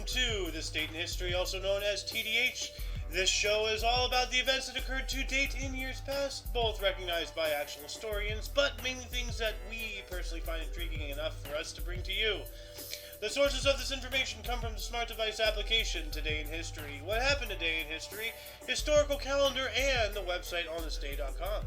to This Date in History, also known as TDH. This show is all about the events that occurred to date in years past, both recognized by actual historians, but mainly things that we personally find intriguing enough for us to bring to you. The sources of this information come from the smart device application Today in History, What Happened Today in History, Historical Calendar, and the website onthisday.com.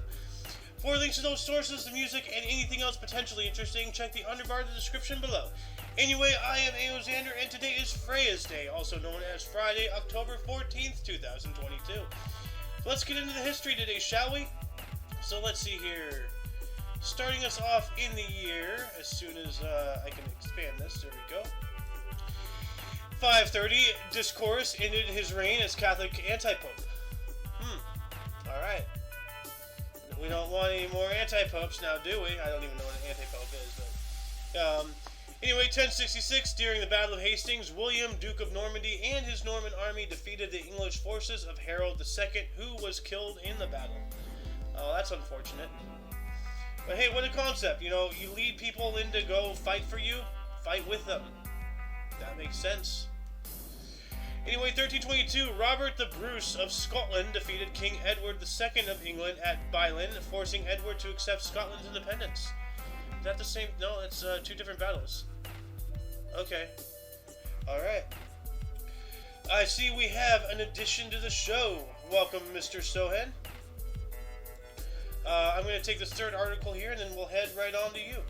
For links to those sources, the music, and anything else potentially interesting, check the underbar of the description below. Anyway, I am Aoxander, and today is Freya's Day, also known as Friday, October 14th, 2022. So let's get into the history today, shall we? So let's see here. Starting us off in the year, as soon as I can expand this, there we go. 530, Discourse ended his reign as Catholic anti-pope. Alright. We don't want any more anti-popes now, do we? I don't even know what an anti-pope is, but... Anyway, 1066, during the Battle of Hastings, William, Duke of Normandy, and his Norman army defeated the English forces of Harold II, who was killed in the battle. Oh, that's unfortunate. But hey, what a concept. You know, you lead people in to go fight for you, fight with them. That makes sense. Anyway, 1322, Robert the Bruce of Scotland defeated King Edward II of England at Bylin, forcing Edward to accept Scotland's independence. Is that the same? No, it's two different battles. Okay. Alright. I see we have an addition to the show. Welcome, Mr. Sohen. I'm going to take this third article here, and then we'll head right on to you.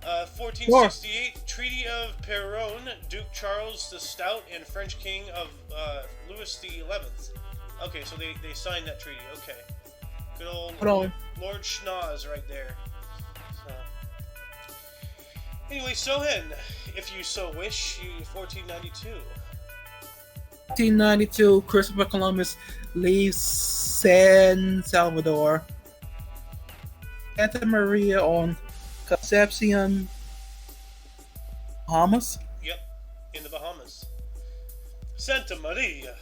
1468, sure. Treaty of Péronne, Duke Charles the Stout and French King of Louis XI. Okay, so they signed that treaty. Okay. Good old Lord Schnoz right there. Anyway, Sohen, if you so wish, 1492. 1492, Christopher Columbus leaves San Salvador. Santa Maria on Concepcion, Bahamas? Yep, in the Bahamas. Santa Maria.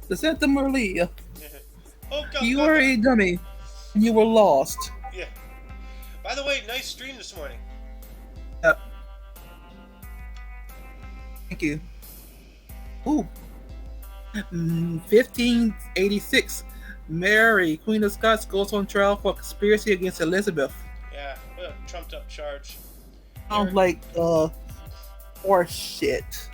The Santa Maria. Oh, God, you were a dummy. You were lost. Yeah. By the way, nice stream this morning. Yep. Thank you. Ooh. 1586. Mary, Queen of Scots, goes on trial for conspiracy against Elizabeth. Yeah, what a trumped up charge. Sounds like horse shit.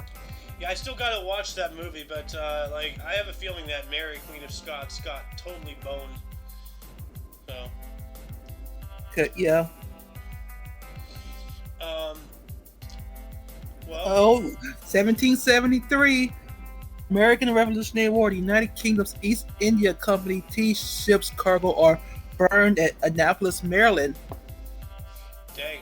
Yeah, I still gotta watch that movie, but like I have a feeling that Mary, Queen of Scots, got totally boned. So. Okay, yeah. Well. 1773. American Revolutionary War, the United Kingdom's East India Company tea ships cargo are burned at Annapolis, Maryland. Dang.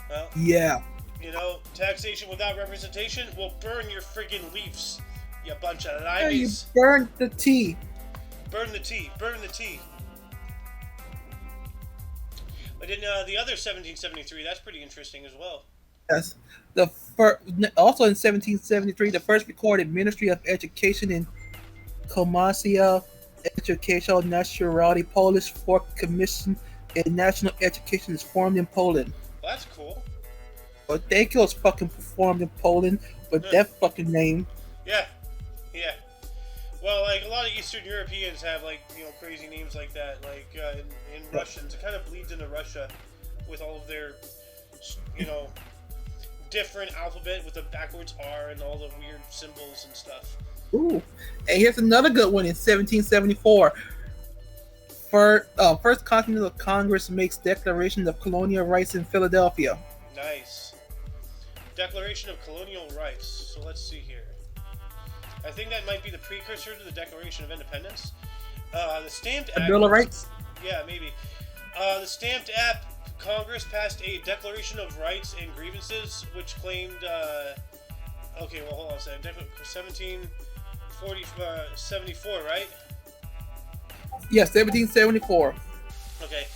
Well, yeah. You know, taxation without representation will burn your friggin' leaves, you bunch of limeys. Yeah, you burned the tea. Burn the tea. Burn the tea. But in the other 1773, that's pretty interesting as well. Yes. Also in 1773, the first recorded Ministry of Education in Komisja Educational Naturality Polish for Commission in National Education is formed in Poland. Well, that's cool. Well, thank you was fucking formed in Poland with that fucking name. Yeah. Yeah. Well, like a lot of Eastern Europeans have like, you know, crazy names like that. Like in Russians, it kind of bleeds into Russia with all of their, you know, different alphabet with a backwards R and all the weird symbols and stuff. Ooh. And here's another good one in 1774. First Continental Congress makes Declaration of Colonial Rights in Philadelphia. Nice. Declaration of Colonial Rights. So let's see here. I think that might be the precursor to the Declaration of Independence. The Stamped Act... Bill of Rights? Yeah, maybe. The Stamped Act Congress passed a Declaration of Rights and Grievances, which claimed, okay, well, hold on a second, 1774, right? Yes, 1774. Okay.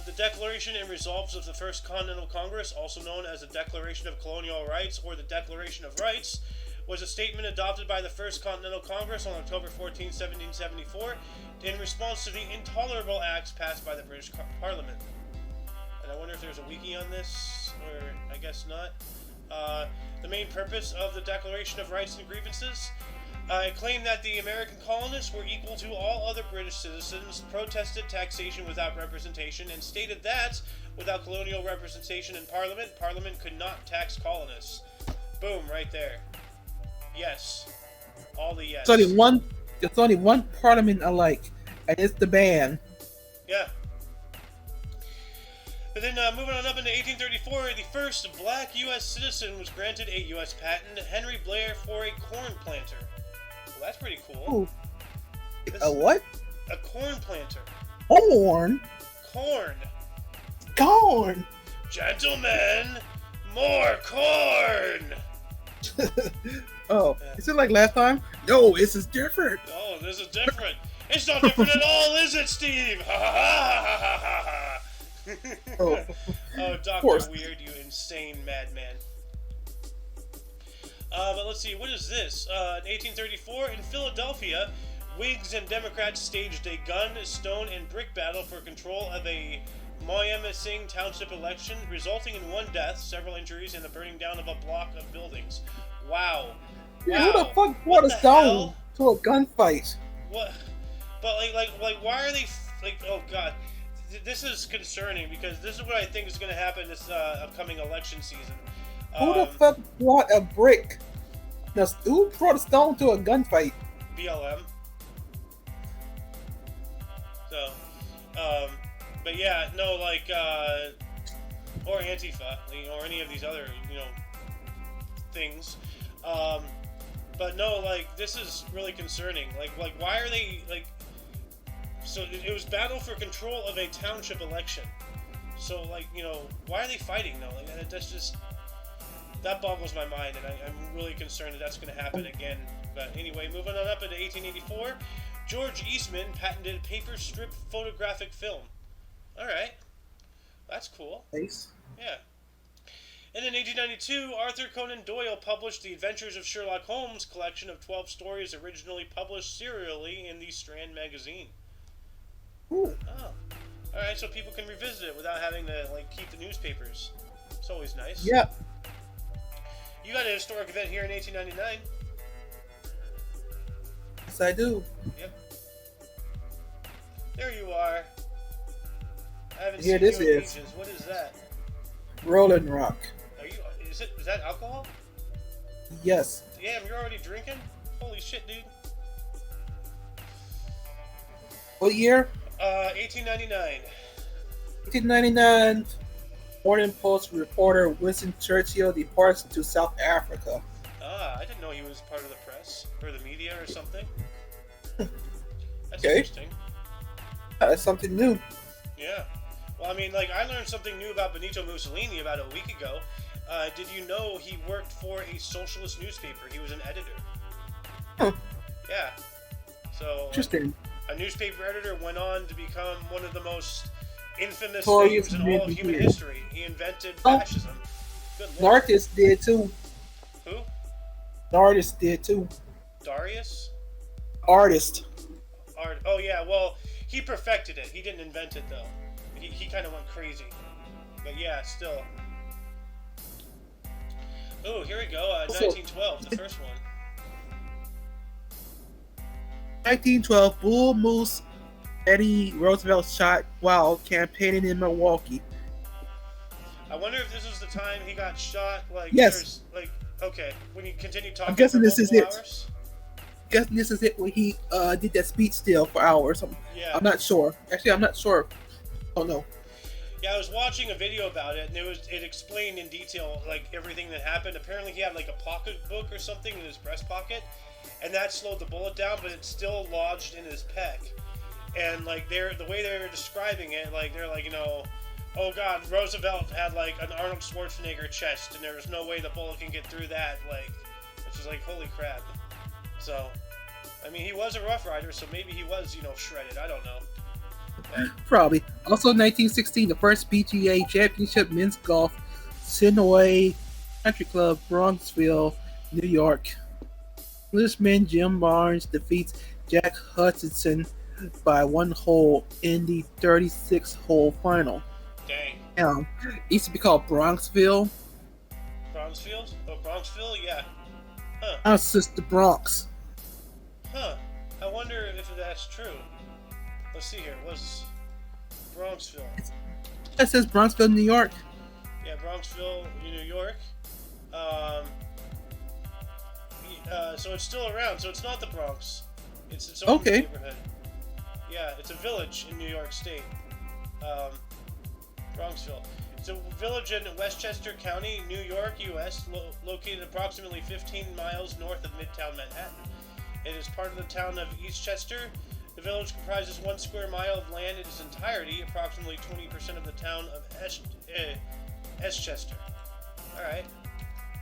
The Declaration and Resolves of the First Continental Congress, also known as the Declaration of Colonial Rights or the Declaration of Rights, was a statement adopted by the First Continental Congress on October 14, 1774, in response to the intolerable acts passed by the British Parliament. And I wonder if there's a wiki on this, or I guess not. The main purpose of the Declaration of Rights and Grievances. It claimed that the American colonists were equal to all other British citizens, protested taxation without representation, and stated that, without colonial representation in Parliament, Parliament could not tax colonists. Boom, right there. Yes. All the yes. There's only one Parliament I like, and it's the band. Yeah. But then moving on up into 1834, the first black U.S. citizen was granted a U.S. patent, Henry Blair, for a corn planter. Well, that's pretty cool. Ooh. A what? A corn planter. Corn? Corn! Gentlemen, more corn! Oh, is it like last time? No, this is different. Oh, this is different. It's not different at all, is it, Steve? Ha ha ha ha ha ha! Oh, Dr. Weird, you insane madman. But let's see, what is this? In 1834, in Philadelphia, Whigs and Democrats staged a gun, stone, and brick battle for control of a Moyamensing Township election, resulting in 1 death, several injuries, and the burning down of a block of buildings. Wow. Yeah, who the fuck brought a stone to a gunfight? What? But like, why are they oh god. This is concerning because this is what I think is going to happen this upcoming election season. Who the fuck brought a brick? Now, who brought a stone to a gunfight? BLM. So, but yeah, no, like, or Antifa, or any of these other, things. But no, like, this is really concerning. Like, why are they, like, so it was battle for control of a township election. So, like, why are they fighting though? Like, that's just, that boggles my mind, and I'm really concerned that that's going to happen again. But anyway, moving on up into 1884, George Eastman patented paper strip photographic film. All right, that's cool. Nice. Yeah. And in 1892, Arthur Conan Doyle published The Adventures of Sherlock Holmes collection of 12 stories originally published serially in the Strand magazine. Ooh. Oh. Alright, so people can revisit it without having to, like, keep the newspapers. It's always nice. Yeah. You got a historic event here in 1899. Yes, I do. Yep. There you are. I haven't Here seen this you in is. ages. What is that? Rolling Rock. Is that alcohol? Yes. Damn, you're already drinking? Holy shit, dude. What year? 1899. 1899. Morning Post reporter Winston Churchill departs to South Africa. I didn't know he was part of the press or the media or something. That's Okay. interesting. That's something new. Yeah. Well, I mean, like, I learned something new about Benito Mussolini about a week ago. Did you know he worked for a socialist newspaper? He was an editor. Huh. Yeah. So, Interesting. a newspaper editor went on to become one of the most infamous Notorious figures in all of human man. history. He invented fascism. Good An lord. artist did too. Who? An artist did too. Darius? Artist. Oh, yeah, well, he perfected it. He didn't invent it, though. He kind of went crazy. But yeah, still. Oh, here we go. 1912, the first one. 1912, Bull Moose Teddy Roosevelt shot while campaigning in Milwaukee. I wonder if this was the time he got shot. Like, yes. Okay, when you continue talking. I'm guessing this is it. Hours? I'm guessing this is it when he did that speech still for hours or something. Yeah. I'm not sure. Actually, I'm not sure. Oh no. Yeah, I was watching a video about it, and it explained in detail, like, everything that happened. Apparently, he had, like, a pocketbook or something in his breast pocket, and that slowed the bullet down, but it still lodged in his pec. And, like, the way they were describing it, like, they're like, oh god, Roosevelt had, like, an Arnold Schwarzenegger chest, and there was no way the bullet can get through that, like, it's just like, holy crap. So, I mean, he was a Rough Rider, so maybe he was, shredded, I don't know. Probably. Also, 1916, the first PGA Championship men's golf, Sinaway Country Club, Bronxville, New York. Englishman Jim Barnes defeats Jack Hutchinson by 1 hole in the 36-hole final. Dang. It used to be called Bronxville. Bronxfield? Oh, Bronxville? Yeah. Huh. That's just the Bronx. Huh. I wonder if that's true. Let's see here. What's Bronxville? It says Bronxville, New York. Yeah, Bronxville, New York. Um, so it's still around. So it's not the Bronx. It's its own neighborhood. Yeah, it's a village in New York State. Bronxville. It's a village in Westchester County, New York, U.S., located approximately 15 miles north of Midtown Manhattan. It is part of the town of Eastchester. The village comprises 1 square mile of land in its entirety, approximately 20% of the town of Eastchester. Alright.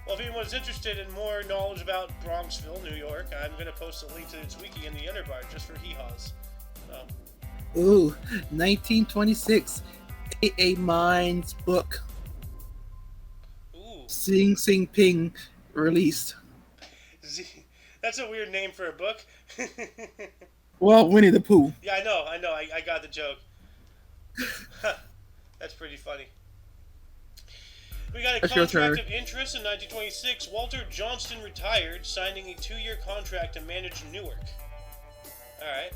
Well, if anyone's interested in more knowledge about Bronxville, New York, I'm going to post a link to its wiki in the underbar just for hee-haws. Ooh, 1926. A Mines book. Ooh. Sing Sing Ping released. That's a weird name for a book. Well, Winnie the Pooh. Yeah, I know. I got the joke. That's pretty funny. We got a contract of interest in 1926. Walter Johnston retired, signing a 2-year contract to manage Newark. Alright.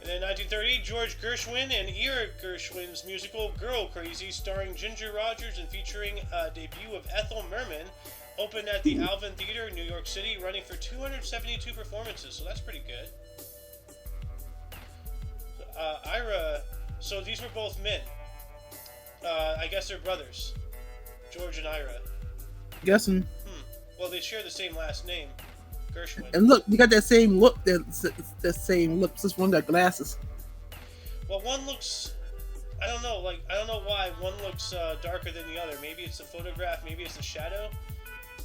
And then 1930, George Gershwin and Ira Gershwin's musical Girl Crazy, starring Ginger Rogers and featuring a debut of Ethel Merman, opened at the Alvin Theater in New York City, running for 272 performances, so that's pretty good. Ira, so these were both men. I guess they're brothers. George and Ira. Guessing. Well, they share the same last name, Gershwin. And look, you got that same look. That same look. Just one got glasses. Well, one looks. I don't know. I don't know why one looks darker than the other. Maybe it's the photograph. Maybe it's the shadow.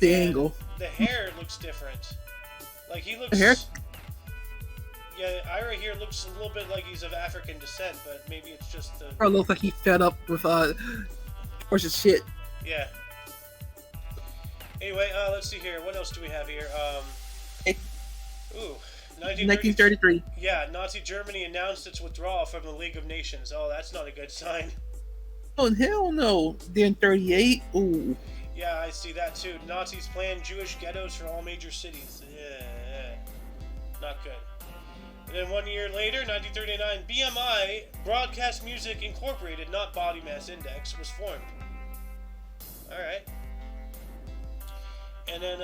The angle. The hair looks different. Like he looks. The hair. Yeah, Ira here looks a little bit like he's of African descent, but maybe it's just the. Or looks like he fed up with George's shit. Yeah. Anyway, let's see here. What else do we have here? Ooh, 1933. Yeah, Nazi Germany announced its withdrawal from the League of Nations. Oh, that's not a good sign. Oh hell no! Then 38. Ooh. Yeah, I see that too. Nazis planned Jewish ghettos for all major cities. Yeah, not good. And then 1 year later, 1939, BMI, Broadcast Music Incorporated, not Body Mass Index, was formed. Alright. And then,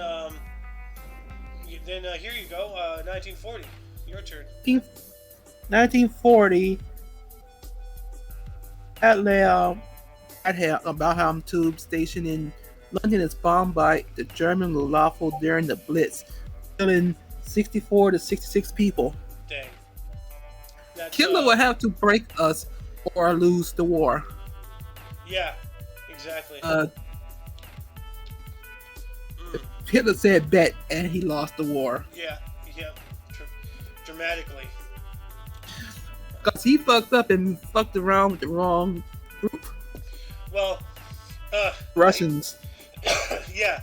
here you go, 1940. Your turn. 1940. At Balham Tube Station in London is bombed by the German Luftwaffe during the Blitz, killing 64 to 66 people. Dang. Hitler will have to break us or lose the war. Yeah, exactly. Hitler said bet, and he lost the war. Yeah, dramatically. Because he fucked up and fucked around with the wrong group. Well, Russians. Yeah.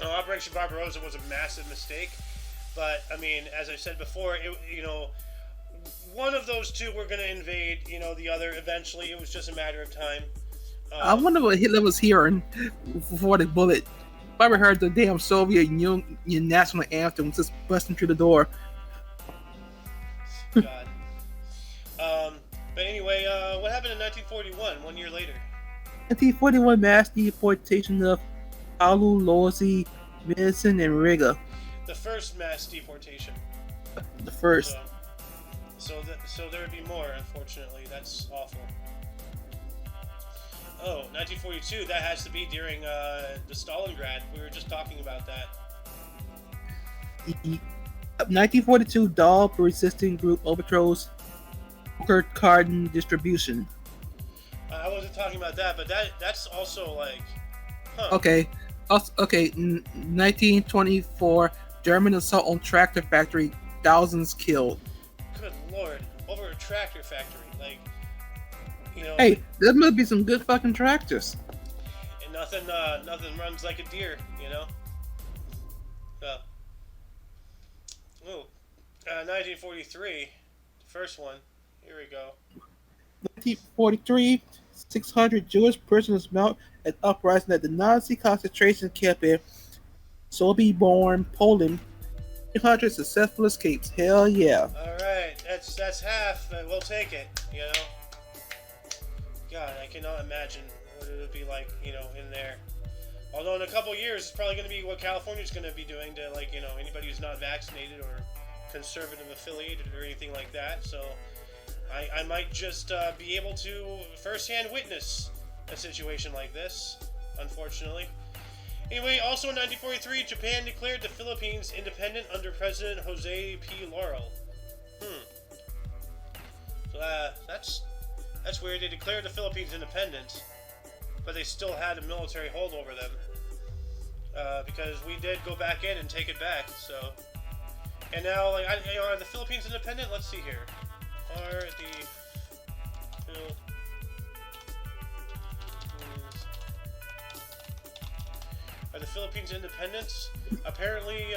Operation Barbarossa was a massive mistake. But, I mean, as I said before, one of those two were going to invade, the other eventually. It was just a matter of time. I wonder what Hitler was hearing before the bullet. Probably heard the damn Soviet Union national anthem just busting through the door. God. But anyway, what happened in 1941, 1 year later? 1941 mass deportation of Palu, Losey, Vincent, and Riga. The first mass deportation. The first. So there would be more, unfortunately. That's awful. Oh, 1942, that has to be during the Stalingrad. We were just talking about that. 1942, Dahl resisting group overthrows carton distribution. I wasn't talking about that, but that's also like... Huh. Okay. 1924, German assault on tractor factory, thousands killed. Good lord, over a tractor factory, like, Hey, there must be some good fucking tractors. And nothing runs like a deer, Well, 1943, the first one. Here we go. 1943, 600 Jewish prisoners mount an uprising at the Nazi concentration camp in Sobibor, Poland. 300 successful escapes. Hell yeah. All right, that's half, but we'll take it. You know. God, I cannot imagine what it would be like, in there. Although in a couple years, it's probably going to be what California's going to be doing to, anybody who's not vaccinated or conservative affiliated or anything like that. So I might just be able to firsthand witness a situation like this, unfortunately. Anyway, also in 1943, Japan declared the Philippines independent under President Jose P. Laurel. So that's weird. They declared the Philippines independent, but they still had a military hold over them. Because we did go back in and take it back, so... And now, are the Philippines independent? Let's see here. Are the Philippines independent? Apparently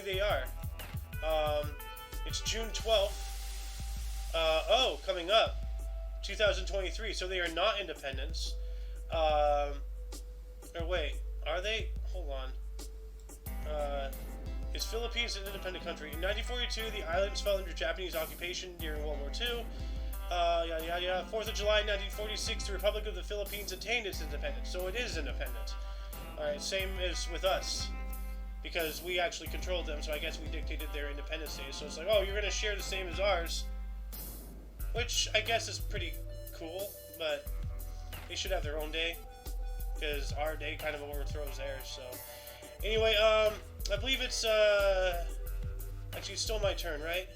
they are. It's June 12th. Coming up, 2023. So they are not independents. Or wait, are they? Hold on. Is Philippines an independent country? In 1942, the islands fell under Japanese occupation during World War II. 4th of July 1946, the Republic of the Philippines attained its independence. So it is independent. Alright, same as with us. Because we actually controlled them, so I guess we dictated their independence days. So it's like, oh, you're going to share the same as ours. Which I guess is pretty cool, but they should have their own day. Because our day kind of overthrows theirs, so... Anyway, I believe it's, actually, it's still my turn, right?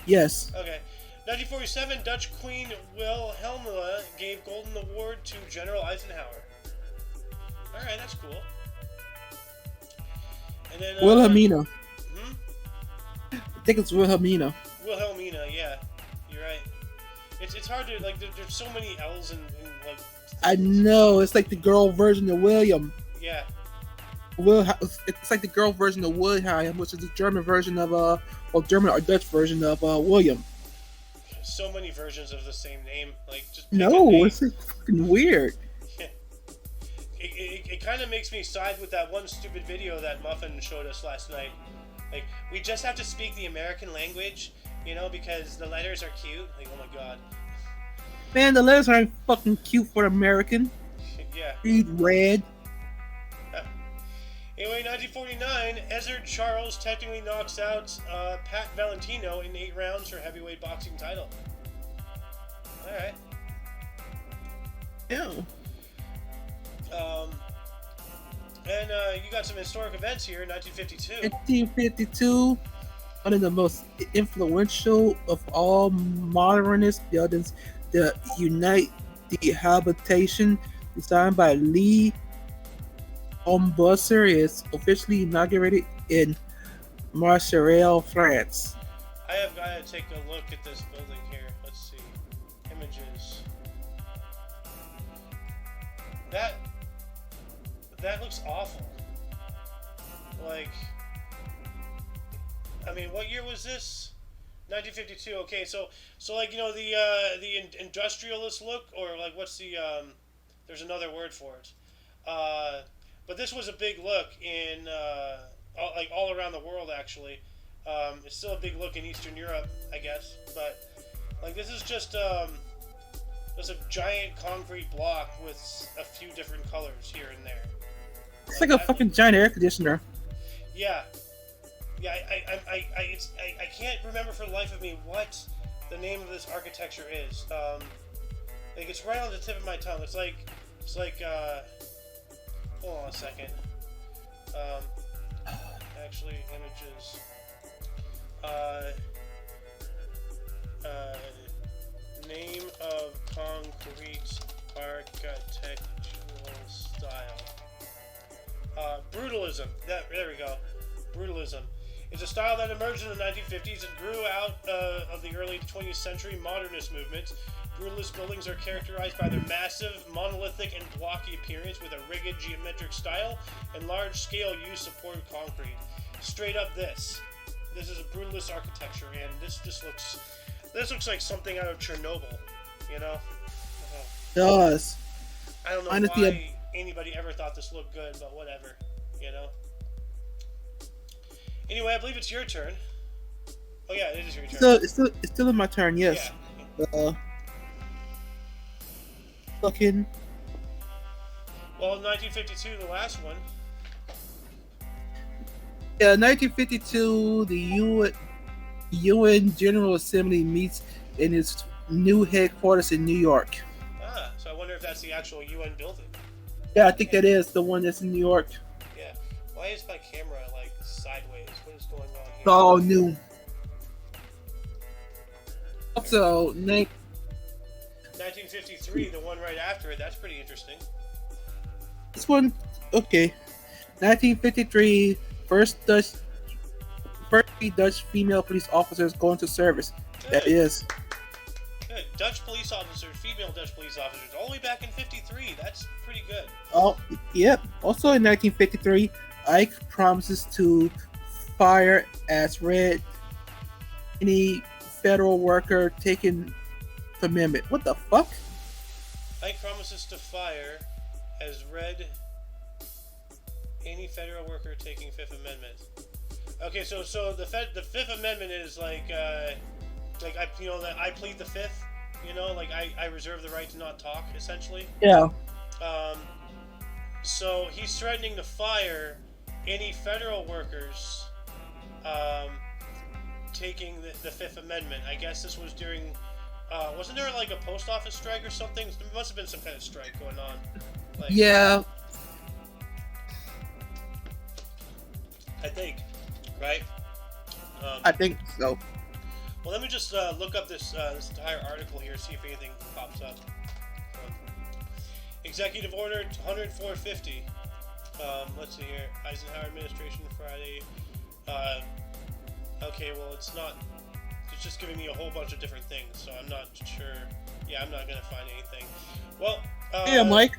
Yes. Okay. 1947, Dutch Queen Wilhelmina gave Golden Award to General Eisenhower. Alright, that's cool. And then, Wilhelmina. I think it's Wilhelmina. Wilhelmina, yeah. You're right. It's hard to, there's so many L's in I know, it's like the girl version of William. Yeah. It's like the girl version of Wilhelm, which is the German version of or German or Dutch version of William. So many versions of the same name, just it's fucking weird. It kind of makes me side with that one stupid video that Muffin showed us last night. We just have to speak the American language, because the letters are cute. Oh my god. Man, the letters aren't fucking cute for American. Yeah. Read red. Anyway, 1949, Ezzard Charles technically knocks out Pat Valentino in 8 rounds for heavyweight boxing title. Alright. Yeah. And you got some historic events here in 1952. 1952, one of the most influential of all modernist buildings, the Unite the Habitation, designed by Lee Corbusier, is officially inaugurated in Marseille, France. I have got to take a look at this building here. Let's see. Images. That looks awful. What year was this? 1952. Okay, so the industrialist look, or what's the there's another word for it. But this was a big look in all around the world actually. It's still a big look in Eastern Europe, I guess, but this is just a giant concrete block with a few different colors here and there. It's like a fucking giant air conditioner. Yeah. Yeah, I can't remember for the life of me what the name of this architecture is. It's right on the tip of my tongue. It's like hold on a second. Actually, images. Name of concrete architectural style. Brutalism. There we go. Brutalism. It's a style that emerged in the 1950s and grew out of the early 20th century modernist movement. Brutalist buildings are characterized by their massive, monolithic, and blocky appearance with a rigid geometric style and large-scale use of poured concrete. Straight up this is a brutalist architecture, and this looks like something out of Chernobyl. You know. Does. I don't know Honestly, why anybody ever thought this looked good, but whatever. You know. Anyway, I believe it's your turn. Oh yeah, it is your turn. It's still in my turn. Yes. Yeah. Fucking. Well, 1952, the last one. Yeah, 1952. The UN General Assembly meets in its new headquarters in New York. Ah, so I wonder if that's the actual UN building. Yeah, I think that is the one that's in New York. Yeah. Why is my camera like sideways? What is going on here? It's all new. Also, 1953, the one right after it. That's pretty interesting. this one, okay. 1953, first Dutch female police officers go into service. Good. That is. Good. Dutch police officers, female Dutch police officers, all the way back in 53. That's pretty good. Oh, yep. Also in 1953, Ike promises to fire as red any federal worker taking the amendment. What the fuck? Ike promises to fire as red any federal worker taking Fifth Amendment. Okay, so the Fifth Amendment is like I that I plead the Fifth. You know, like I reserve the right to not talk, essentially. Yeah. So he's threatening to fire any federal workers taking the Fifth Amendment. I guess this was during, wasn't there like a post office strike or something? There must have been some kind of strike going on. Like, Yeah. I think, right? I think so. Well, let me just look up this entire article here, see if anything pops up. Executive Order 10450. Let's see here. Eisenhower Administration Friday. Okay, well, it's not. It's just giving me a whole bunch of different things, so I'm not sure. Yeah, I'm not gonna find anything. Well, Yeah, Mike.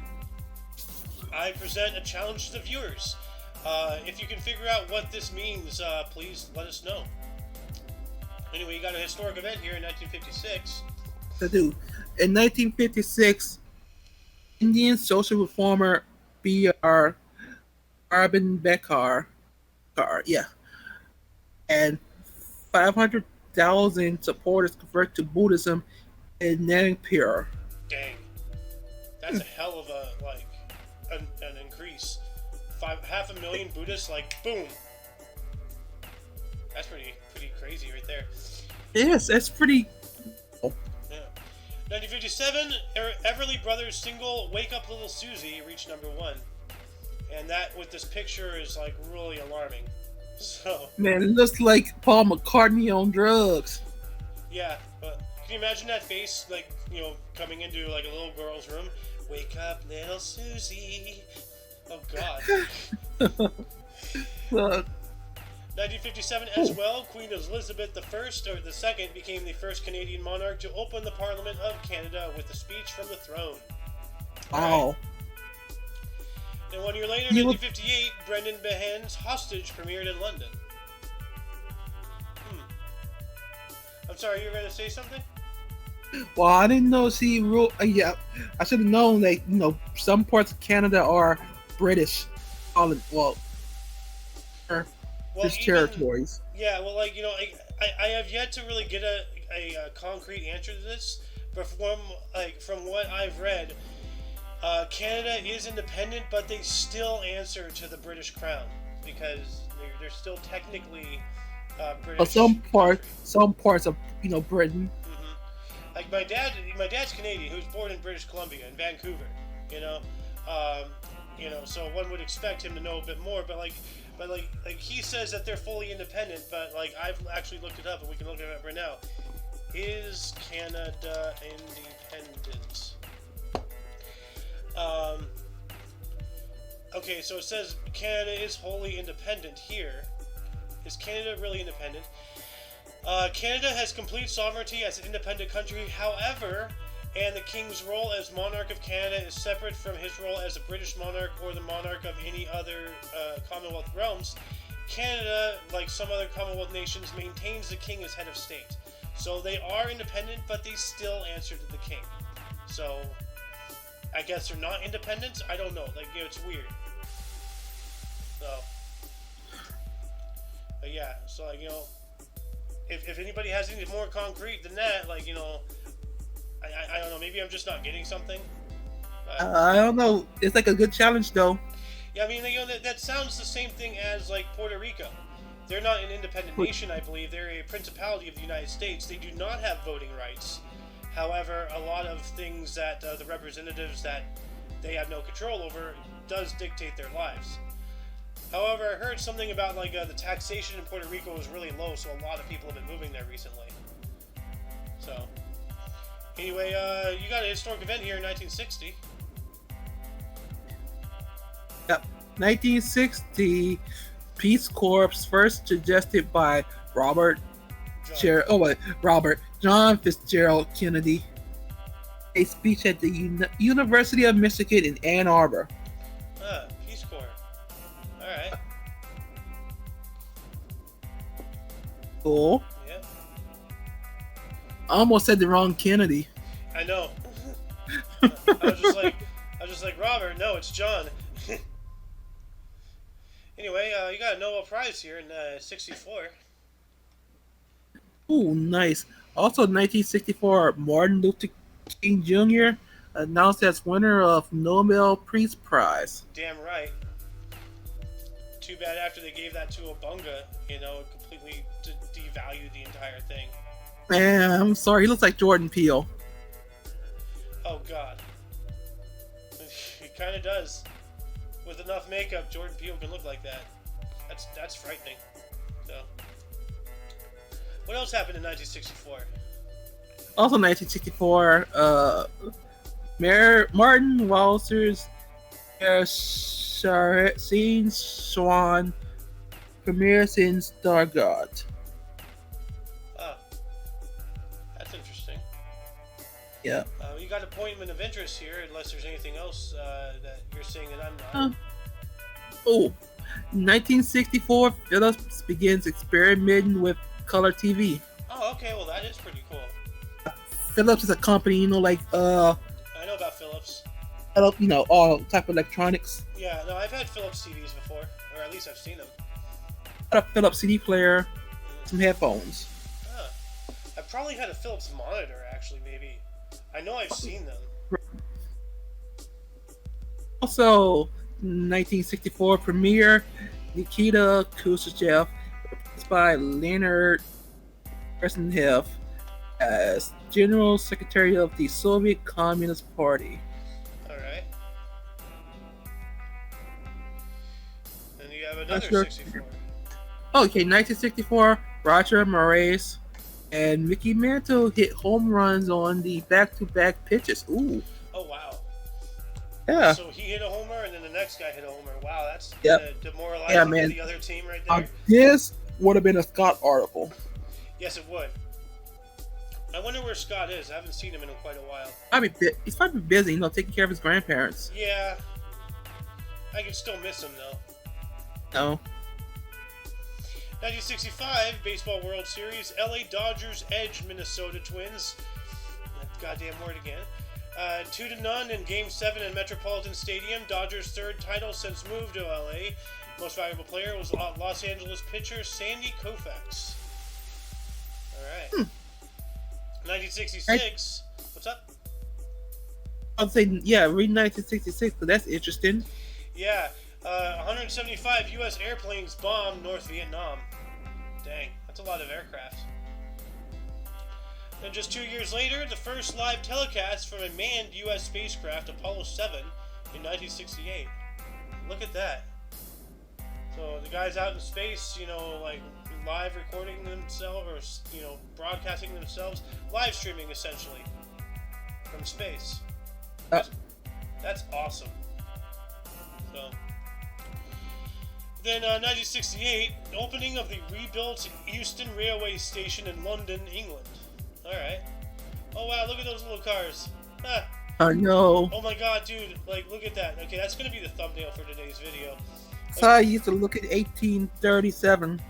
I present a challenge to the viewers. If you can figure out what this means, please let us know. Anyway, you got a historic event here in 1956. I do. In 1956, Indian social reformer B.R. Arvind Bekar, and 500,000 supporters convert to Buddhism in Nagpur. Dang, that's a hell of a an increase. 500,000 Buddhists, like boom. That's pretty crazy right there. Yes, that's pretty. Yeah. 1957, Everly Brothers single "Wake Up Little Susie" reached #1, and that with this picture is like really alarming. So Man, it looks like Paul McCartney on drugs. yeah, but can you imagine that face, like, you know, coming into like a little girl's room? Wake up, little Susie. Oh God. 1957 as well, Queen Elizabeth II became the first Canadian monarch to open the Parliament of Canada with a speech from the throne. Wow. Right. And 1 year later, 1958, Brendan Behan's Hostage premiered in London. I'm sorry, you were going to say something? Well, I didn't know she ruled. Yeah, I should have known that, you know, some parts of Canada are British. British territories. Yeah, well, like, you know, I have yet to really get a concrete answer to this, but from what I've read, Canada is independent, but they still answer to the British Crown because they're still technically British. But some parts of, you know, Britain. Mm-hmm. Like my dad's Canadian, who was born in British Columbia in Vancouver. So one would expect him to know a bit more, but he says that they're fully independent, but like I've actually looked it up, and we can look it up right now. Is Canada independent? Okay, so it says Canada is wholly independent here. Is Canada really independent? Canada has complete sovereignty as an independent country, however, and the King's role as monarch of Canada is separate from his role as a British monarch or the monarch of any other Commonwealth realms. Canada, like some other Commonwealth nations, maintains the King as head of state. So they are independent, but they still answer to the king. So I guess they're not independent. I don't know. Like, it's weird. So, but yeah. So, like, if anybody has anything more concrete than that, like, I don't know. Maybe I'm just not getting something. I don't know. It's like a good challenge, though. Yeah, I mean, that sounds the same thing as, like, Puerto Rico. They're not an independent nation, I believe. They're a principality of the United States. They do not have voting rights. However, a lot of things that the representatives that they have no control over does dictate their lives. However, I heard something about, like, the taxation in Puerto Rico is really low, so a lot of people have been moving there recently. So, anyway, you got a historic event here in 1960. Yep. 1960, Peace Corps, first suggested by John Fitzgerald Kennedy. A speech at the University of Michigan in Ann Arbor. Peace Corps. Alright. Cool. Yeah. I almost said the wrong Kennedy. I know. I was just like, Robert, no, it's John. Anyway, you got a Nobel Prize here in 64. Ooh, nice. Also, 1964, Martin Luther King Jr. announced as winner of Nobel Peace Prize. Damn right. Too bad after they gave that to a bunga, it completely devalued the entire thing. Man, I'm sorry, he looks like Jordan Peele. Oh God. He kind of does. With enough makeup, Jordan Peele can look like that. That's frightening. So, what else happened in 1964? Also, 1964, Mayor Martin Walters, Scene Swan premieres in Stargard. Ah, that's interesting. Yeah. You got appointment of interest here, unless there's anything else that you're saying that I'm not. 1964, Philips begins experimenting with color TV. Oh, okay. Well, that is pretty cool. Philips is a company, I know about Philips. All type of electronics. Yeah, no, I've had Philips TVs before, or at least I've seen them. Got a Philips CD player, some headphones. I probably had a Philips monitor, actually, maybe. I know I've seen them. Also, 1964 premiere, Nikita Khrushchev, replaced by Leonard Bernstein as General Secretary of the Soviet Communist Party. Alright. And you have another 64. Okay, 1964, Roger Maris and Mickey Mantle hit home runs on the back-to-back pitches. Ooh. Oh, wow. Yeah. So he hit a homer, and then the next guy hit a homer. Wow, that's Man. demoralizing for the other team right there. This would have been a Scott article. Yes, it would. I wonder where Scott is. I haven't seen him in quite a while. He's probably busy, taking care of his grandparents. Yeah. I can still miss him, though. No. 1965 Baseball World Series. LA Dodgers edge Minnesota Twins. That goddamn word again. 2-0 in Game 7 in Metropolitan Stadium. Dodgers' third title since move to LA. Most valuable player was Los Angeles pitcher Sandy Koufax. Alright. 1966. What's up? I'd say, read 1966, but that's interesting. Yeah. 175 U.S. airplanes bombed North Vietnam. Dang, that's a lot of aircraft. Then just 2 years later, the first live telecast from a manned U.S. spacecraft, Apollo 7, in 1968. Look at that. So the guys out in space, live recording themselves, or, broadcasting themselves, live streaming essentially from space. That's awesome. So. Then 1968, opening of the rebuilt Euston Railway Station in London, England. Alright. Oh wow, look at those little cars. Ah. I know. Oh my god, dude. Look at that. Okay, that's going to be the thumbnail for today's video. So I used to look at 1837.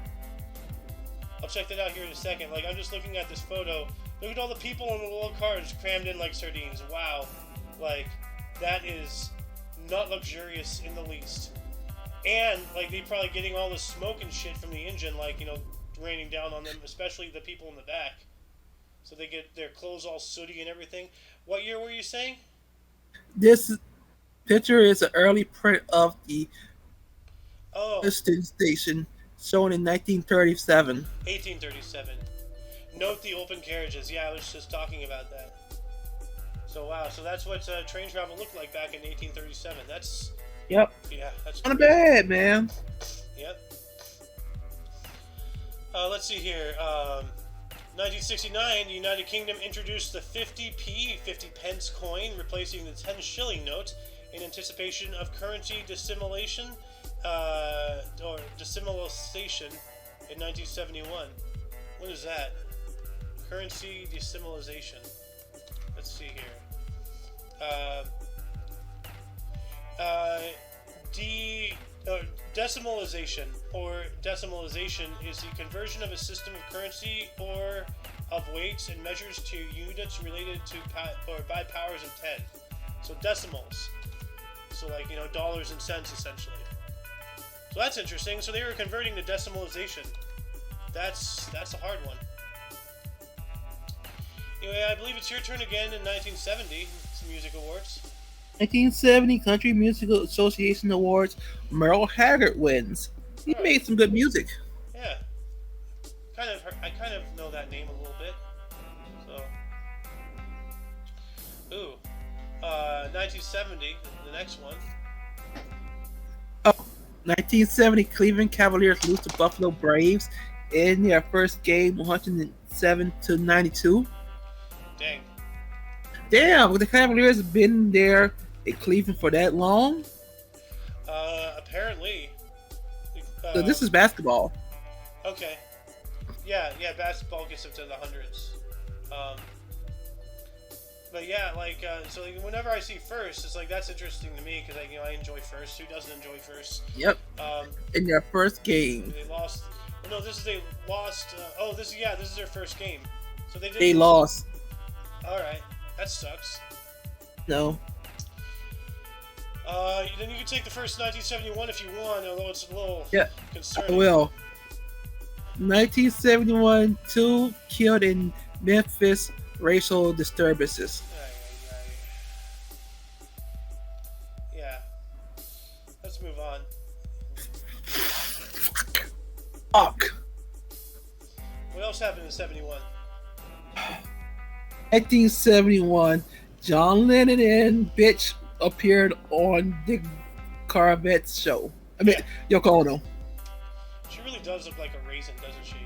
I'll check that out here in a second. Like, I'm just looking at this photo. Look at all the people in the little cars crammed in like sardines. Wow. Like, that is not luxurious in the least. And, like, they probably getting all the smoke and shit from the engine, like, you know, raining down on them, especially the people in the back. So they get their clothes all sooty and everything. What year were you saying? This picture is an early print of the Oh, Houston station, shown in 1937. 1837. Note the open carriages. Yeah, I was just talking about that. So, wow. So that's what train travel looked like back in 1837. That's... Yep. Yeah, that's... Not bad, man. Yep. Let's see here. 1969, the United Kingdom introduced the 50p, 50 pence coin, replacing the 10 shilling note in anticipation of currency dissimulation, or dissimulation in 1971. What is that? Currency dissimulation. Let's see here. Decimalization or decimalization is the conversion of a system of currency or of weights and measures to units related to or by powers of 10. So decimals. So like, you know, dollars and cents essentially. So that's interesting. So they were converting to decimalization. That's a hard one. Anyway, I believe it's your turn again in 1970. Some music awards. 1970 Country Musical Association Awards. Merle Haggard wins. He made some good music. Yeah. I kind of know that name a little bit. So. Ooh. 1970, the next one. Oh, 1970 Cleveland Cavaliers lose to Buffalo Braves in their first game, 107-92. Dang. Damn, the Cavaliers have been there in Cleveland for that long? Apparently. So this is basketball. Okay. Yeah, basketball gets up to the hundreds. But yeah, like, so like, whenever I see first, it's like, that's interesting to me, because I enjoy first. Who doesn't enjoy first? Yep. In their first game. They lost. Oh, no, they lost. This is their first game. So they lost. Alright. That sucks. No. Then you can take the first 1971 if you want, although it's a little concerning. I will. 1971, 2 killed in Memphis racial disturbances. Yeah. Let's move on. Fuck. What else happened in 71? 1971, John Lennon and Bitch appeared on the Corvette show. I mean, Yoko Ono. She really does look like a raisin, doesn't she?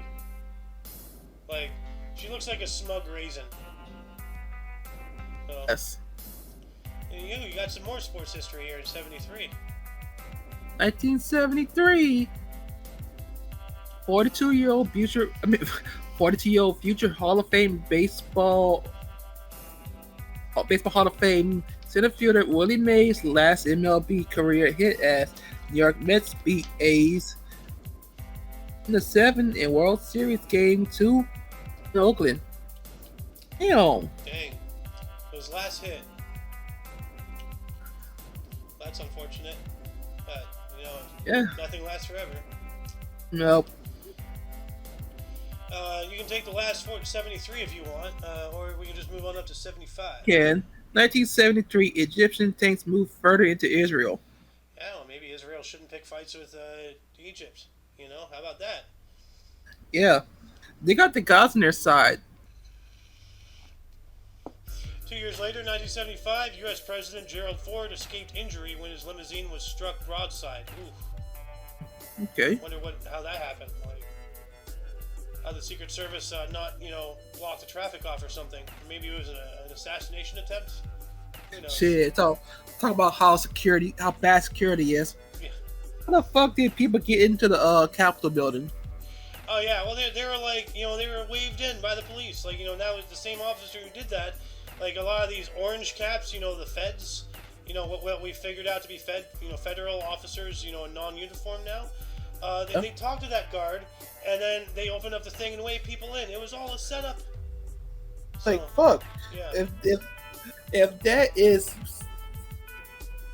Like, she looks like a smug raisin. So, Yes. And you got some more sports history here in 73. 1973, 42-year-old future Hall of Fame baseball Hall of Fame center fielder Willie Mays' last MLB career hit as New York Mets beat A's in the 7th in World Series Game 2 in Oakland. Damn. Dang. His last hit. That's unfortunate. But, nothing lasts forever. Nope. You can take the last 73 if you want, or we can just move on up to 75. 1973, Egyptian tanks move further into Israel. Yeah, well, maybe Israel shouldn't pick fights with Egypt. How about that? Yeah, they got the gods on their side. 2 years later, 1975, U.S. President Gerald Ford escaped injury when his limousine was struck broadside. Ooh. Okay. Wonder how that happened. Like, how the Secret Service blocked the traffic off or something. Maybe it was an assassination attempt. Who knows? Shit, talk about how bad security is. Yeah. How the fuck did people get into the Capitol building? Oh yeah, well they were like, they were waved in by the police. Like, that was the same officer who did that. Like a lot of these orange caps, the feds, what we figured out to be federal officers, in non-uniform now. They talked to that guard, and then they opened up the thing and waved people in. It was all a setup. So, Like, fuck. Yeah. If that is,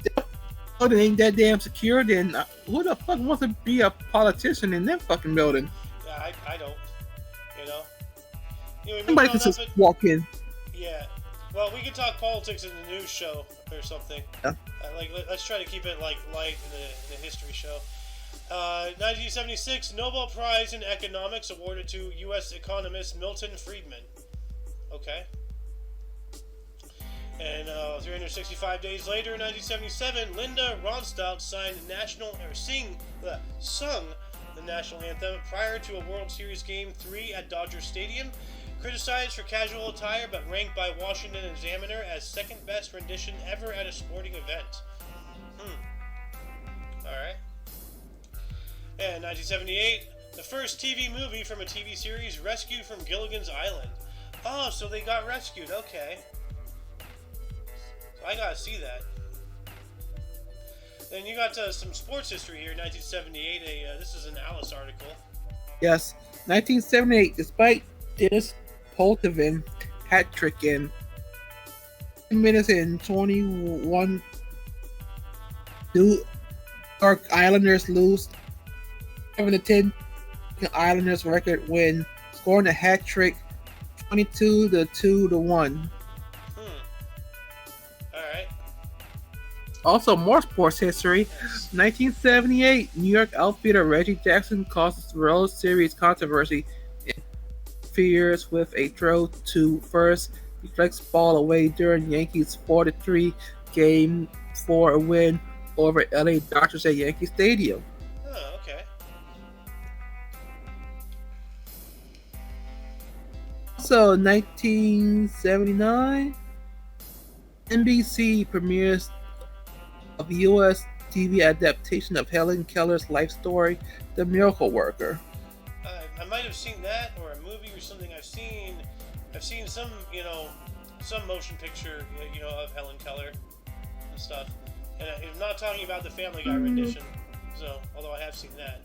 it ain't that damn secure, then who the fuck wants to be a politician in that fucking building? Yeah, I don't. You know. Anyway, Somebody can just walk in. Yeah. Well, we can talk politics in the news show or something. Yeah. Let's try to keep it like light in the history show. 1976 Nobel Prize in Economics awarded to U.S. economist Milton Friedman. Okay. And 365 days later, in 1977, Linda Ronstadt sung the national anthem prior to a World Series Game 3 at Dodger Stadium. Criticized for casual attire, but ranked by Washington Examiner as second best rendition ever at a sporting event. Alright. And 1978, the first TV movie from a TV series, Rescued from Gilligan's Island. Oh, so they got rescued, okay. So I gotta see that. Then you got some sports history here, 1978. This is an Alice article. Yes, 1978, despite this Poltavin hat trick in 10 minutes and 21, New York Islanders lose 7-10 Islanders record win, scoring a hat trick 22-2-1. Alright. Also, more sports history. 1978, New York outfielder Reggie Jackson causes World Series controversy. Interferes with a throw to first, deflects ball away during Yankees 4-3 game for a win over LA Dodgers at Yankee Stadium. Oh, okay. Also, 1979, NBC premieres of U.S. TV adaptation of Helen Keller's life story, The Miracle Worker. I might have seen that, or a movie or something. I've seen some, some motion picture, of Helen Keller and stuff. And I'm not talking about the Family Guy rendition, so, although I have seen that.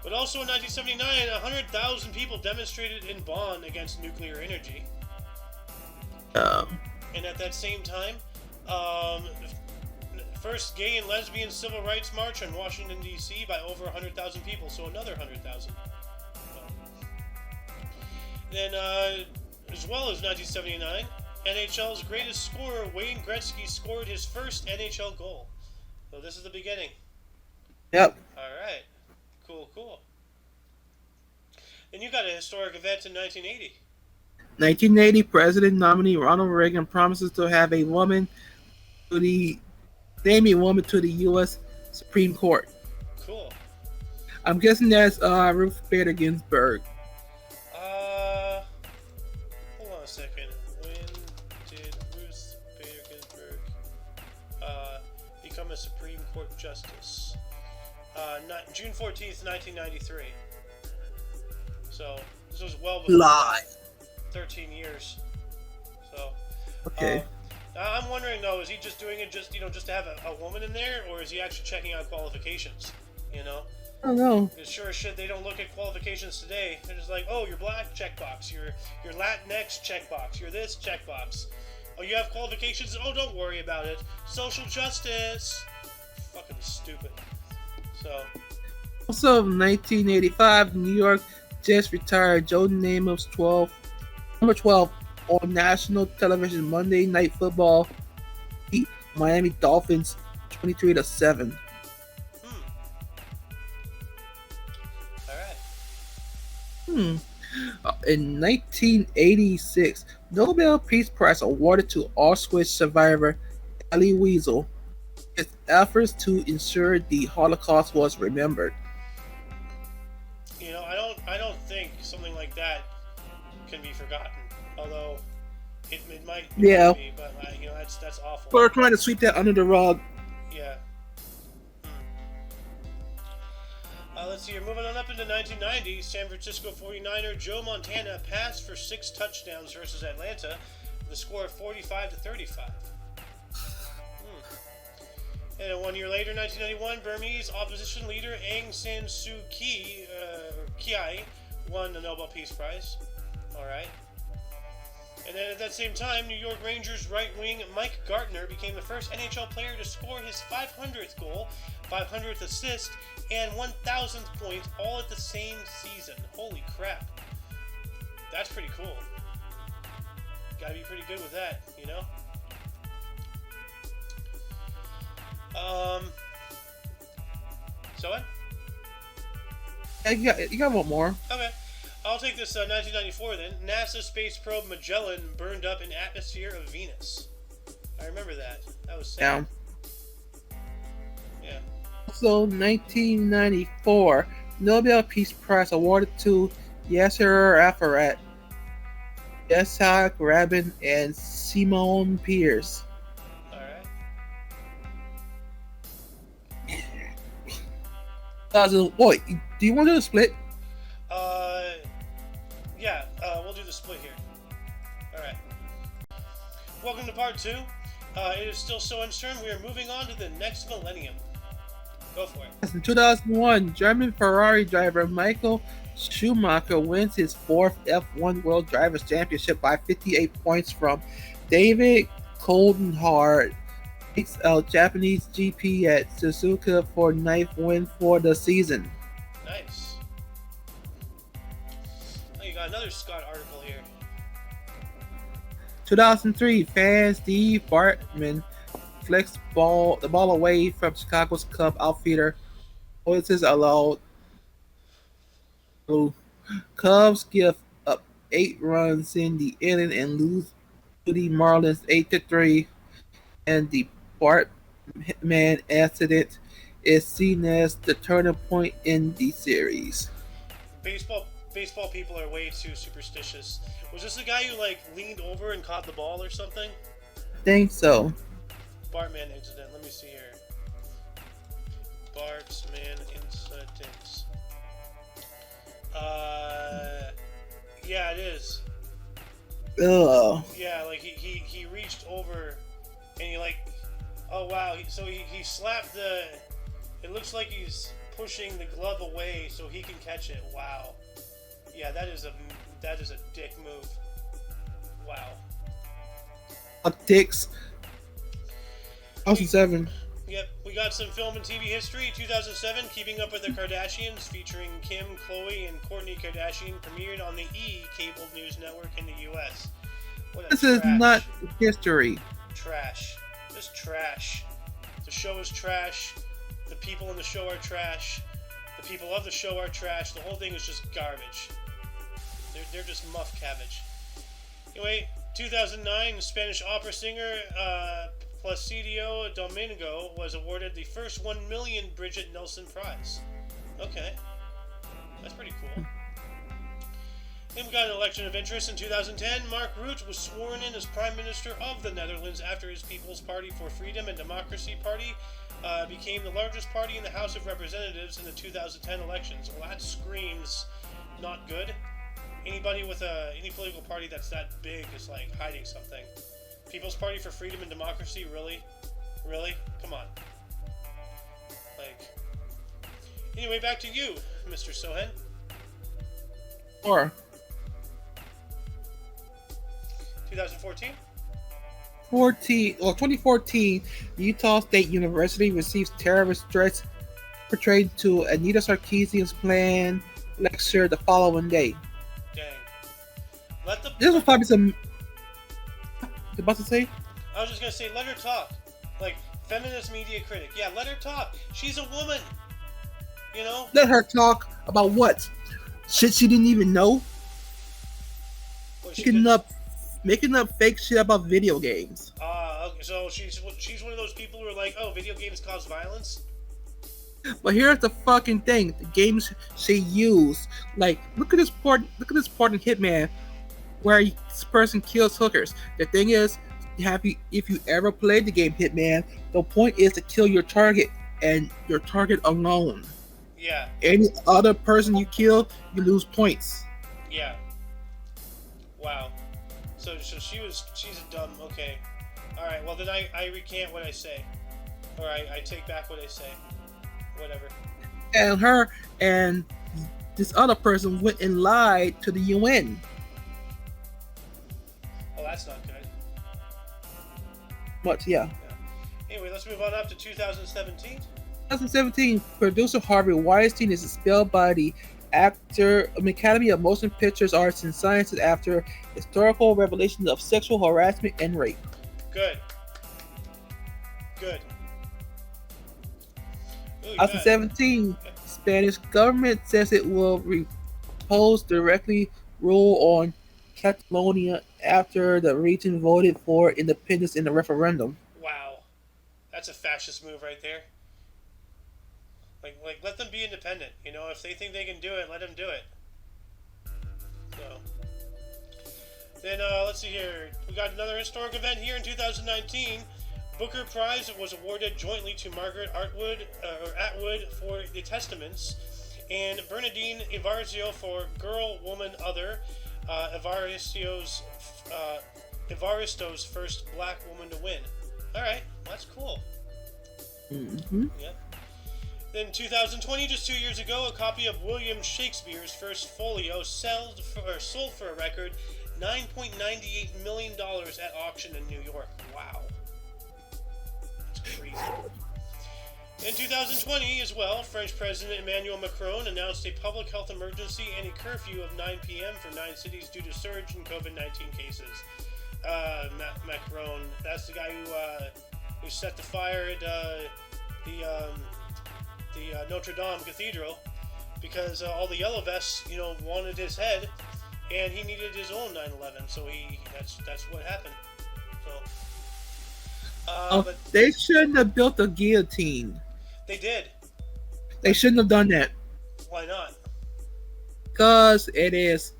But also in 1979, 100,000 people demonstrated in Bonn against nuclear energy. And at that same time, first gay and lesbian civil rights march in Washington, D.C. by over 100,000 people, so another 100,000. Then, as well as 1979, NHL's greatest scorer, Wayne Gretzky, scored his first NHL goal. So this is the beginning. Yep. Alright. Cool. Then you got a historic event in 1980. 1980, President nominee Ronald Reagan promises to have a woman to the U.S. Supreme Court. Cool. I'm guessing that's Ruth Bader Ginsburg. Hold on a second. When did Ruth Bader Ginsburg become a Supreme Court justice? June 14th, 1993. So this was well before Lie. 13 years. So Okay. I'm wondering though, is he just doing it just to have a woman in there, or is he actually checking out qualifications? I don't know. Because sure as shit, they don't look at qualifications today. They're just like, oh, you're black, checkbox. You're Latinx, checkbox. You're this, checkbox. Oh, you have qualifications? Oh, don't worry about it. Social justice. Fucking stupid. So. Also, 1985, New York Jets retired Joe Namath's number 12 on national television Monday Night Football. Beat Miami Dolphins 23-7. In 1986, Nobel Peace Prize awarded to Auschwitz survivor Elie Wiesel. His efforts to ensure the Holocaust was remembered. I don't think something like that can be forgotten. Although it might be, but that's awful. We're trying to sweep that under the rug. Yeah. Let's see here. Moving on up into 1990, San Francisco 49er Joe Montana passed for 6 touchdowns versus Atlanta with a score of 45-35. And then 1 year later, 1991, Burmese opposition leader Aung San Suu Kyi, won the Nobel Peace Prize. Alright. And then at that same time, New York Rangers right wing Mike Gartner became the first NHL player to score his 500th goal, 500th assist, and 1,000th point all at the same season. Holy crap. That's pretty cool. Gotta be pretty good with that, you know? So what? You got one more. Okay. I'll take this 1994 then. NASA space probe Magellan burned up in atmosphere of Venus. I remember that. That was sad. Yeah. Also, 1994, Nobel Peace Prize awarded to Yasser Arafat, Yitzhak Rabin, and Simone Peirce. Wait, do you want to do a split? Yeah, we'll do the split here. Alright. Welcome to part 2. It is still so uncertain, we are moving on to the next millennium. Go for it. In 2001, German Ferrari driver Michael Schumacher wins his 4th F1 World Drivers' Championship by 58 points from David Coulthard. Takes out Japanese GP at Suzuka for 9th win for the season. Nice. Oh, you got another Scott article here. 2003, fan Steve Bartman flicks the ball away from Chicago's Cub outfielder. Voices allowed. Cubs give up 8 runs in the inning and lose to the Marlins 8-3, and the Bartman accident is seen as the turning point in the series. Baseball people are way too superstitious. Was this the guy who leaned over and caught the ball or something? Think so. Bartman incident. Let me see here. Bartman incident. Yeah, it is. Ugh. Yeah, he reached over and he oh wow, so he slapped it looks like he's pushing the glove away so he can catch it. Wow. Yeah, that is a dick move. Wow. Dicks. 2007. Yep, we got some film and TV history. 2007, Keeping Up with the Kardashians, featuring Kim, Khloe, and Kourtney Kardashian, premiered on the E! Cable news network in the U.S. This is not history. Trash. Just trash. The show is trash. The people in the show are trash. The people of the show are trash. The whole thing is just garbage. They're just muff cabbage. Anyway, 2009, Spanish opera singer Placido Domingo was awarded the first 1 million Bridget Nelson Prize. Okay. That's pretty cool. And we got an election of interest in 2010. Mark Rutte was sworn in as Prime Minister of the Netherlands after his People's Party for Freedom and Democracy Party became the largest party in the House of Representatives in the 2010 elections. Well, that screams not good. Anybody with any political party that's that big is hiding something. People's Party for Freedom and Democracy, really? Really? Come on. Anyway, back to you, Mr. Sohen. Or 2014? 2014, Utah State University receives terrorist threats portrayed to Anita Sarkeesian's planned lecture the following day. Dang. This was probably some... About to say? I was just gonna say, let her talk. Feminist media critic. Yeah, let her talk. She's a woman. You know? Let her talk about what? Shit she didn't even know? Making up fake shit about video games. Okay, so she's one of those people who are like, oh, video games cause violence? But here's the fucking thing: the games she used, look at this part in Hitman, where this person kills hookers. The thing is, if you ever played the game Hitman, the point is to kill your target and your target alone. Yeah. Any other person you kill, you lose points. Yeah. Wow. So she's a dumb. Okay. All right. Well, then I recant what I say. Or I take back what I say. Whatever. And her and this other person went and lied to the UN. Oh, that's not good. But yeah. Anyway, let's move on up to 2017. 2017, producer Harvey Weinstein is expelled by the Academy of Motion Pictures Arts and Sciences after historical revelations of sexual harassment and rape. Good. Good. Ooh, 2017, Spanish government says it will repose directly rule on Catalonia after the region voted for independence in the referendum. Wow. That's a fascist move right there. Like, let them be independent. You know, if they think they can do it, let them do it. So, then let's see here. We got another historic event here in 2019. Booker Prize was awarded jointly to Margaret Atwood for The Testaments, and Bernadine Evaristo for Girl, Woman, Other. Evaristo's first black woman to win. All right, well, that's cool. Mm-hmm. Yep. Then 2020, just 2 years ago, a copy of William Shakespeare's first folio sold for a record $9.98 million at auction in New York. Wow. That's crazy. In 2020 as well, French President Emmanuel Macron announced a public health emergency and a curfew of 9 p.m. for 9 cities due to surge in COVID-19 cases. Macron, that's the guy who set the fire at the Notre Dame Cathedral because all the yellow vests, wanted his head, and he needed his own 9/11. So that's what happened. So, but they shouldn't have built a guillotine. They did. They shouldn't have done that. Why not? Because it is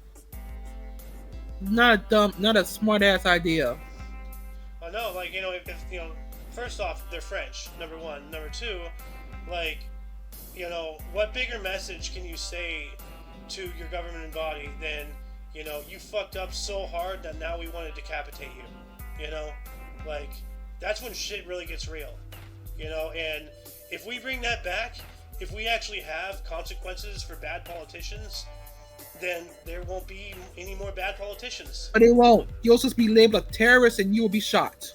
not a smart ass idea. Oh no, if first off, they're French. Number one. Number two, what bigger message can you say to your government body than, you fucked up so hard that now we want to decapitate you? That's when shit really gets real. And if we bring that back, if we actually have consequences for bad politicians, then there won't be any more bad politicians. But it won't. You'll just be labeled a terrorist and you will be shot.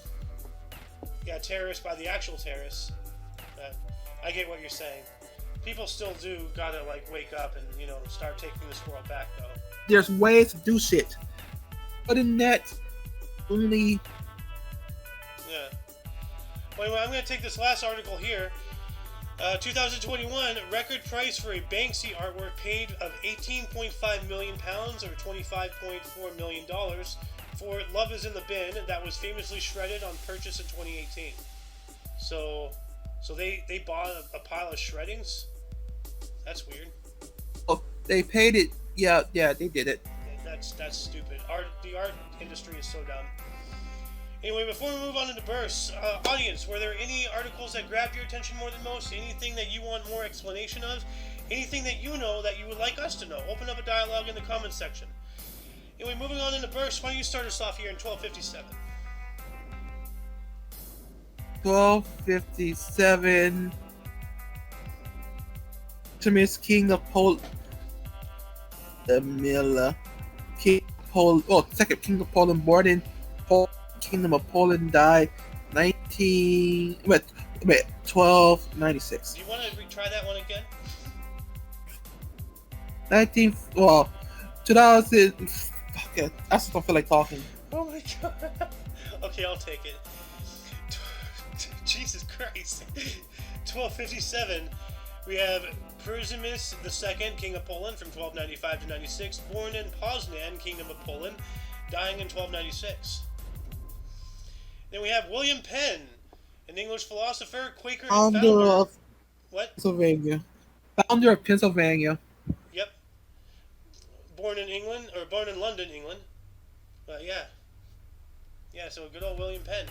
Yeah, terrorists by the actual terrorists. I get what you're saying. People still do gotta wake up and start taking this world back, though. There's ways to do shit. But in that, only. Yeah. Well, anyway, I'm gonna take this last article here. 2021 record price for a Banksy artwork paid of £18.5 million or $25.4 million for "Love Is in the Bin" that was famously shredded on purchase in 2018. So they bought a pile of shreddings. That's weird. Oh, they paid it. Yeah, they did it. That's stupid. The art industry is so dumb. Anyway, before we move on into bursts, audience, were there any articles that grabbed your attention more than most? Anything that you want more explanation of? Anything that you know that you would like us to know? Open up a dialogue in the comments section. Anyway, moving on into bursts, why don't you start us off here in 1257? 1257. Timus, King of Poland. Second King of Poland, born in Kingdom of Poland, died 1296. Do you want to retry that one again? 2000. Fuck it. I just don't feel like talking. Oh my god. Okay, I'll take it. Jesus Christ. 1257. We have Przebysz II, King of Poland, from 1295 to 96, born in Poznan, Kingdom of Poland, dying in 1296. Then we have William Penn, an English philosopher, Quaker, and founder of Pennsylvania. Founder of Pennsylvania. Yep. Born in London, England. Yeah, so good old William Penn.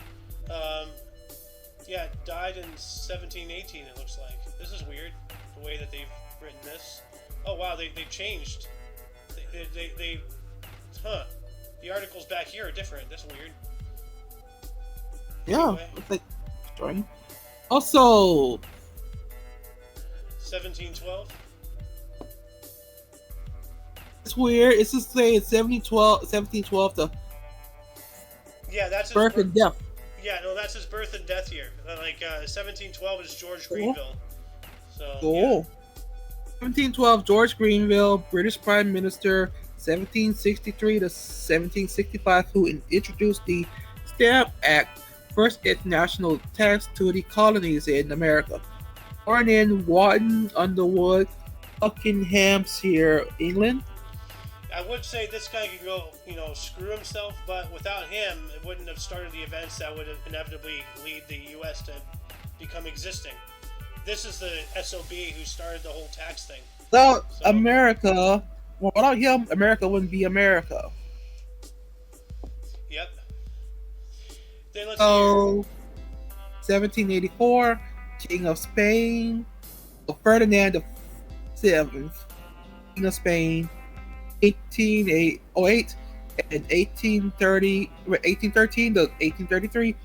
Died in 1718, it looks like. This is weird, the way that they've written this. Oh, wow, they changed. The articles back here are different. That's weird. Yeah, Anyway. it's like strange. Also, 1712. it's weird. It's just saying 1712 the Yeah, that's his birth birth. and death. Yeah, no, that's his birth and death year. 1712 is George Cool. Greenville. So yeah. Cool. 1712, George Greenville, British Prime Minister, 1763 to 1765, who introduced the Stamp Act, first international tax to the colonies in America. Born in Wotton Underwood, Buckinghamshire, England. I would say this guy could go, screw himself, but without him, it wouldn't have started the events that would have inevitably lead the U.S. to become existing. This is the SOB who started the whole tax thing. So, America, well, without him, America wouldn't be America. Yep. Then let's So, 1784, King of Spain, Ferdinand the Seventh, King of Spain, 1808 and 1813 to 1833,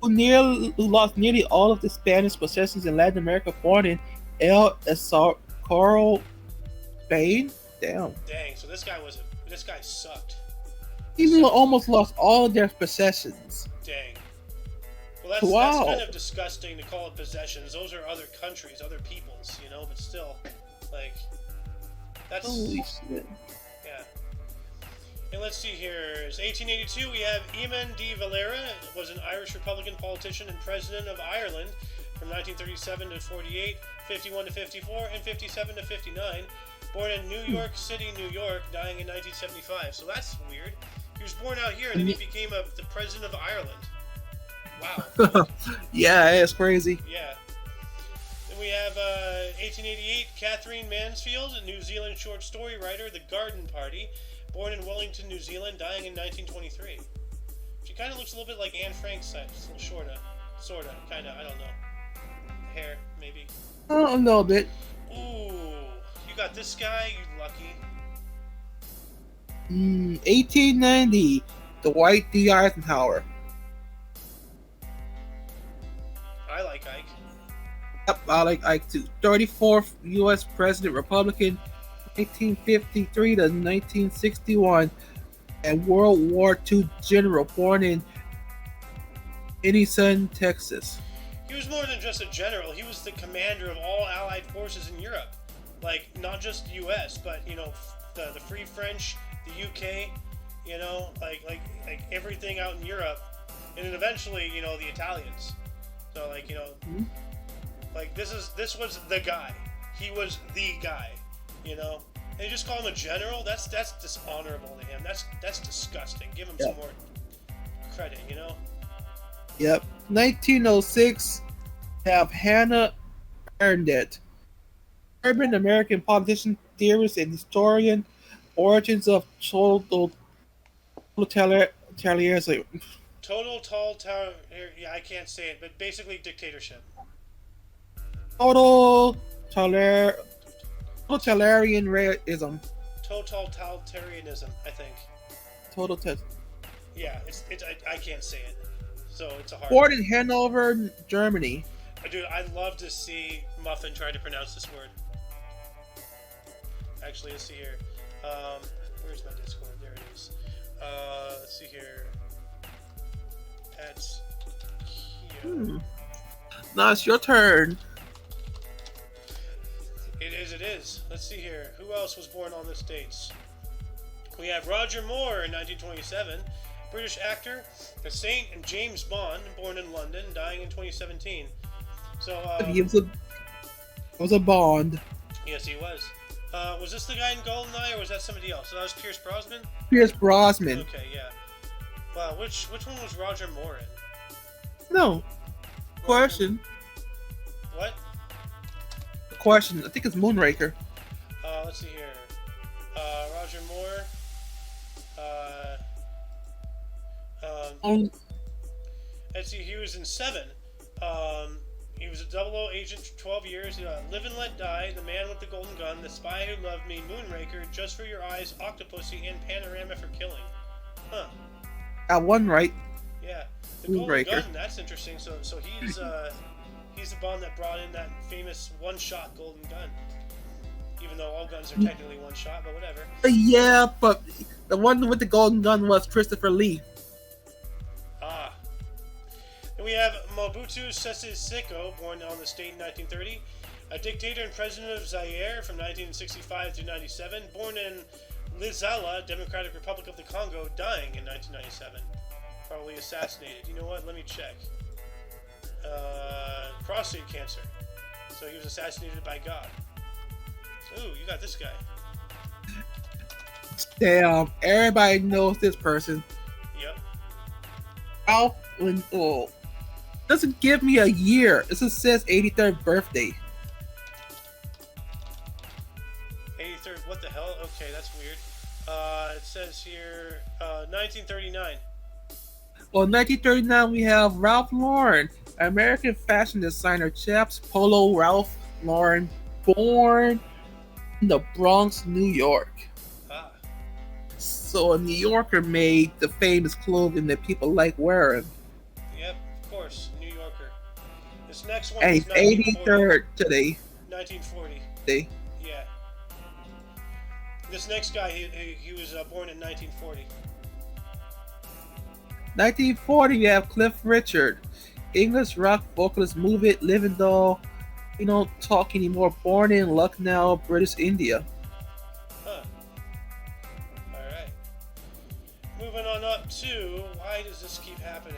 who lost nearly all of the Spanish possessions in Latin America, born in El Escorial, Spain. Damn. Dang. So this guy sucked. He almost lost all of their possessions. Dang. Well, that's kind of disgusting to call it possessions. Those are other countries, other peoples, but still, that's... Holy shit. Yeah. And let's see here. It's 1882. We have Eamon de Valera, was an Irish Republican politician and president of Ireland from 1937 to 48, 51 to 54, and 57 to 59. Born in New York City, New York, dying in 1975. So that's weird. He was born out here, and then he became the president of Ireland. Wow. Yeah, it's crazy. Yeah. Then we have 1888, Catherine Mansfield, a New Zealand short story writer, The Garden Party, born in Wellington, New Zealand, dying in 1923. She kind of looks a little bit like Anne Frank's type, just a little shorter, sorta, kind of, I don't know. Hair, maybe. A little bit. Ooh, you got this guy, you lucky. 1890, Dwight D. Eisenhower. I like Ike. Yep, I like Ike too. 34th U.S. President, Republican, 1953 to 1961, and World War II general, born in Edison, Texas. He was more than just a general. He was the commander of all Allied forces in Europe. Not just the U.S., but, the Free French, the UK, like everything out in Europe. And then eventually, the Italians. So, this was the guy. He was the guy, And you just call him a general? That's dishonorable to him. That's disgusting. Give him some more credit, Yep. 1906, have Hannah Arendt, urban American politician, theorist, and historian, origins of totalitarianism. Yeah, I can't say it, but basically dictatorship. Totalitarianism. Totalitarianism, I think. Yeah, I can't say it, so it's a hard. Born in Hanover, Germany. Dude, I'd love to see Muffin try to pronounce this word. Actually, let's see here. Where's my Discord? There it is. Let's see here. That's here. Now it's your turn. It is. Let's see here. Who else was born on this dates? We have Roger Moore in 1927, British actor, the Saint and James Bond, born in London, dying in 2017. So, He was a Bond. Yes, he was. Was this the guy in GoldenEye, or was that somebody else? So that was Pierce Brosnan? Pierce Brosnan. Okay, yeah. Wow, which one was Roger Moore in? No. Question. What? Question. I think it's Moonraker. Let's see here. Roger Moore. Let's see, he was in Seven. He was a 00 agent for 12 years. Live and Let Die, The Man with the Golden Gun, The Spy Who Loved Me, Moonraker, Just for Your Eyes, Octopussy, and Panorama for Killing. Huh. Got one right. Yeah. The Moonraker. Golden Gun, that's interesting. So he's He's the one that brought in that famous one-shot golden gun. Even though all guns are technically one shot, but whatever. Yeah, but the one with the golden gun was Christopher Lee. Ah. Then we have Mobutu Sese Seko, born on this date in 1930. A dictator and president of Zaire from 1965 to 97. Born in Lizala, Democratic Republic of the Congo, dying in 1997. Probably assassinated. You know what? Let me check. Prostate cancer. So he was assassinated by God. Ooh, you got this guy. Damn, everybody knows this person. Yep. Doesn't give me a year. It just says 83rd birthday. 83rd, what the hell? Okay, that's weird. It says here 1939. Well, 1939 we have Ralph Lauren, American fashion designer, Chaps Polo Ralph Lauren, born in the Bronx, New York. Ah. So a New Yorker made the famous clothing that people like wearing. Yep, of course, New Yorker. This next one And is he's 83rd today. 1940. Today. Yeah. This next guy, he was born in 1940. 1940 you have Cliff Richard, English rock vocalist, Move It, Living Doll, You Don't Talk Anymore, born in Lucknow, British India. Huh. Alright. Moving on up to, why does this keep happening?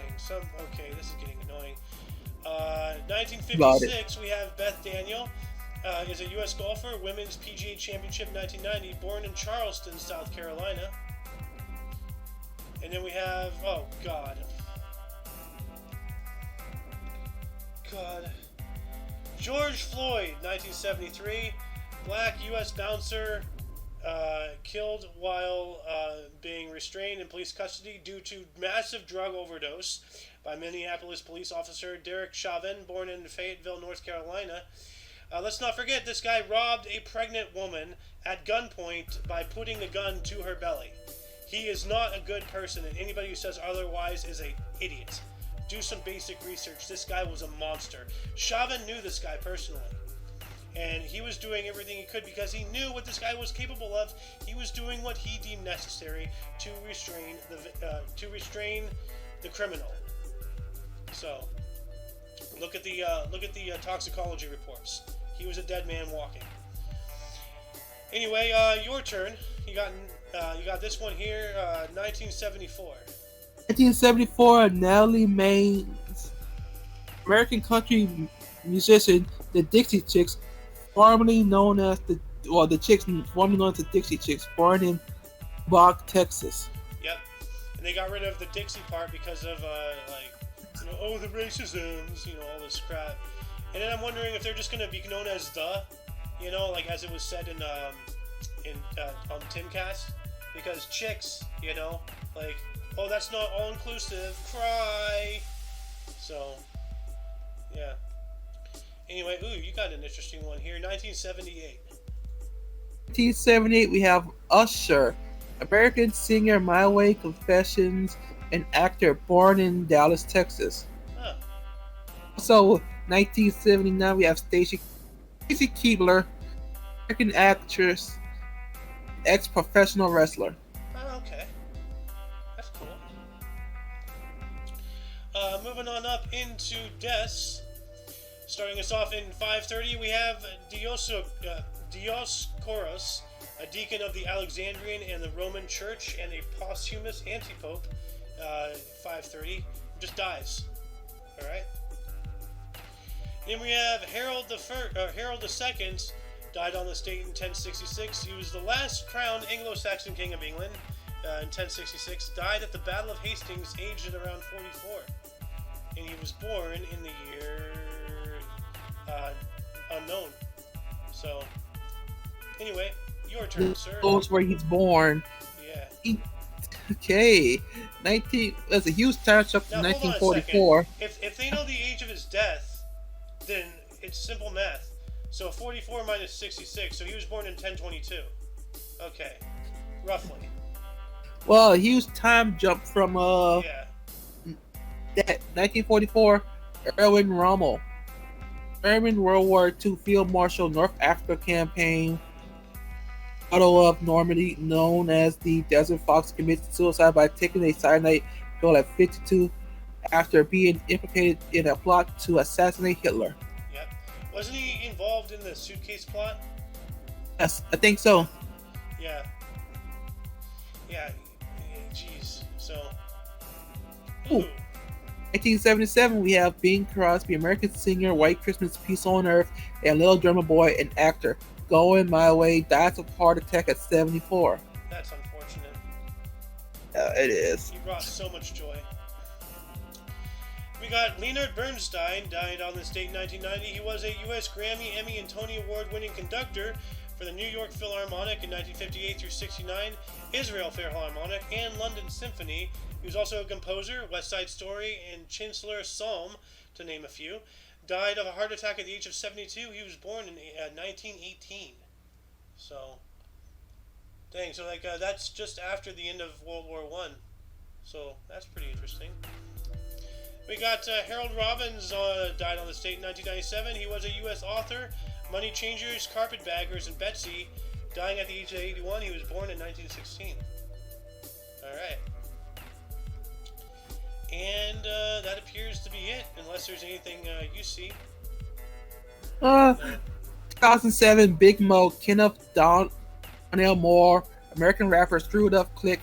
Okay, this is getting annoying. 1956, we have Beth Daniel. Is a U.S. golfer, Women's PGA Championship 1990, born in Charleston, South Carolina. And then we have, oh God. George Floyd, 1973, black U.S. bouncer, killed while being restrained in police custody due to massive drug overdose by Minneapolis police officer Derek Chauvin, born in Fayetteville, North Carolina. Let's not forget, this guy robbed a pregnant woman at gunpoint by putting a gun to her belly. He is not a good person, and anybody who says otherwise is an idiot. Do some basic research. This guy was a monster. Chauvin knew this guy personally, and he was doing everything he could because he knew what this guy was capable of. He was doing what he deemed necessary to restrain the criminal. So, look at the toxicology reports. He was a dead man walking. Anyway, your turn. You got this one here, 1974. 1974, Nellie Maines, American country musician, the Dixie Chicks, formerly known as the Dixie Chicks, born in Bog, Texas. Yep, and they got rid of the Dixie part because of the racisms, all this crap. And then I'm wondering if they're just gonna be known as as it was said in on Timcast, because chicks, oh, that's not all inclusive, cry. So, yeah. Anyway, you got an interesting one here. 1978. 1978, we have Usher, American singer, My Way, Confessions, and actor, born in Dallas, Texas. Huh. Also, 1979, we have Stacy Keibler, American actress, ex-professional wrestler. Oh, okay. That's cool. Moving on up into deaths. Starting us off in 530, we have Dioscorus, a deacon of the Alexandrian and the Roman Church, and a posthumous antipope. 530, just dies. All right. Then we have Harold II, died on this date in 1066. He was the last crowned Anglo-Saxon king of England in 1066. Died at the Battle of Hastings, aged at around 44. And he was born in the year unknown. So, anyway, your turn, sir. Those where he's born. Yeah. Okay. That's a huge touch up to 1944. If they know the age of his death, then it's simple math. So 44 minus 66, so he was born in 1022. Okay. Roughly. Well, a huge time jump from that 1944, Erwin Rommel. Airman World War II Field Marshal North Africa Campaign, Battle of Normandy, known as the Desert Fox, commits suicide by taking a cyanide pill at 52 after being implicated in a plot to assassinate Hitler. Yep. Wasn't he involved in the suitcase plot? Yes, I think so. Yeah. Yeah. Jeez. So. Ooh. 1977, we have Bing Crosby, American singer, White Christmas, Peace on Earth, and Little Drummer Boy, and actor. Going My Way, dies of heart attack at 74. That's unfortunate. It is. He brought so much joy. We got Leonard Bernstein, died on this date in 1990. He was a U.S. Grammy, Emmy, and Tony Award-winning conductor for the New York Philharmonic in 1958 through 69, Israel Philharmonic, and London Symphony. He was also a composer, West Side Story, and Chancellor Psalm, to name a few. Died of a heart attack at the age of 72. He was born in 1918. So, dang. So that's just after the end of World War I. So that's pretty interesting. We got Harold Robbins, died on this date in 1997. He was a U.S. author, Money Changers, Carpetbaggers, and Betsy. Dying at the age of 81. He was born in 1916. All right. And that appears to be it, unless there's anything you see. 2007, Big Mo, Kenneth Donnell Moore, American rapper, Screwed Up Click,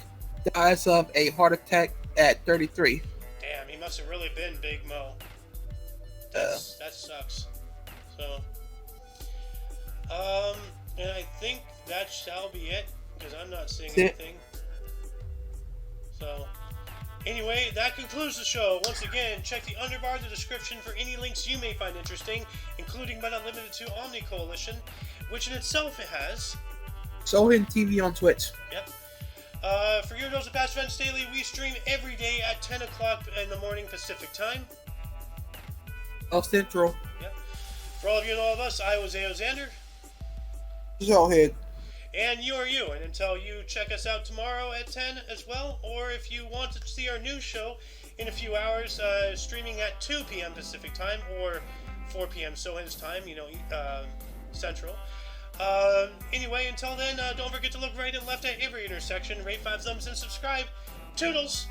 dies of a heart attack at 33. Damn, he must have really been Big Mo. That sucks. So, and I think that shall be it, because I'm not seeing anything. So, anyway, that concludes the show. Once again, check the underbar of the description for any links you may find interesting, including but not limited to Omni Coalition, which in itself it has Sohin TV on Twitch. Yep. For your dose of past events daily, we stream every day at 10 o'clock in the morning Pacific time. Central. Yep. For all of you and all of us, I was Xander. Showhead. And you are you. And until you check us out tomorrow at 10 as well, or if you want to see our new show in a few hours, streaming at 2 p.m. Pacific time, or 4 p.m. Sohan's time, Central. Anyway, until then, don't forget to look right and left at every intersection, rate 5 thumbs, and subscribe. Toodles!